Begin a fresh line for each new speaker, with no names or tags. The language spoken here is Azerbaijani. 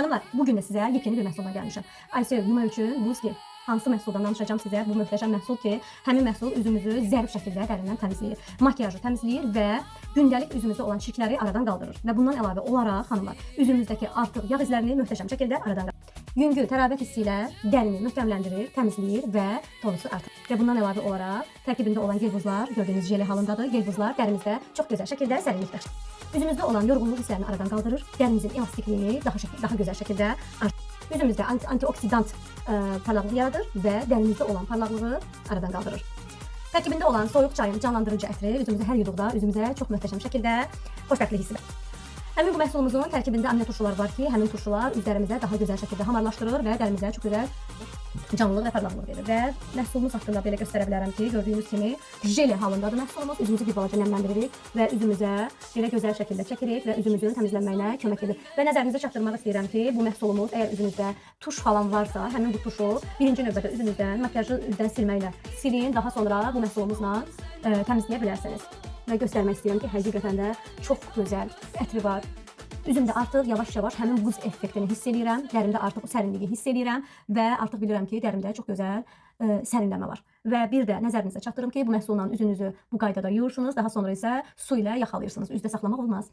Hanımlar, bugün de sizə yepyeni bir məhsulla gəlmişəm. Aysel yuma üçün buz gel. Hansı məhsuldan danışacağım sizə? Bu möhtəşəm məhsul ki, həmin məhsul üzümüzü zərif şəkildə dərindən təmizləyir, makiyajı təmizləyir və gündəlik üzümüzdə olan çirkləri aradan qaldırır. Və bundan əlavə olaraq hanımlar, üzümüzdəki artıq yağ izlərini möhtəşəm şəkildə aradan qaldırır. Yüngül tərəvət hissi ilə dərini möhkəmləndirir, təmizləyir və tonusu artırır. Və bundan əlavə olaraq tərkibində olan gel buzlar gördüyünüz jeli halındadır. Gel buzlar dərimizdə çox gözəl şəkildə sərinlik bəxş. Üzümüzdə olan yorğunluq hisslərini aradan qaldırır, dərimizin elastikliyi daha gözəl şəkildə artırır. Üzümüzdə antioksidant parlaqlıq yaradır və dərimizdə olan parlaqlığı aradan qaldırır. Tərkibində olan soyuq çayın canlandırıcı ətri üzümüzə hər yuduqda üzümüzə çox möhtəşəm şəkildə xoşbəxtlik hissi verir. Həmin bu məhsulumuzun tərkibində amino turşular var ki, həmin turşular üzlərimizə daha gözəl şəkildə hamarlaşdırır və dərimizə çox gözəl canlılıq və parlaqlıq verir. Və məhsulumuz haqqında belə göstərə bilərəm ki, gördüyünüz kimi jeli halındadır məhsulumuz. Üzümüzü bir balaca nəmləndiririk və üzümüzə belə gözəl şəkildə çəkirik və üzümüzün təmizlənməyinə kömək edir. Və nəzərinizə çatdırmaq istəyirəm ki, bu məhsulumuz əgər üzünüzdə tuş falan varsa, həmin bu tuşu birinci növbədə üzünüzdən, makiyajı üzdən silməklə silin, daha sonra bu məhsulumuzla təmizləyə bilərsiniz. Və göstərmək istəyirəm ki, həqiqətən də çox gözəl ətri var. Üzümdə artıq yavaş-yavaş həmin buz effektini hiss edirəm, dərimdə artıq o sərinliyi hiss edirəm və artıq bilirəm ki, dərimdə çox gözəl sərinləmə var. Və bir də nəzərinizə çatdırım ki, bu məhsulla üzünüzü bu qaydada yuyursunuz, daha sonra isə su ilə yaxalayırsınız. Üzdə saxlamaq olmaz.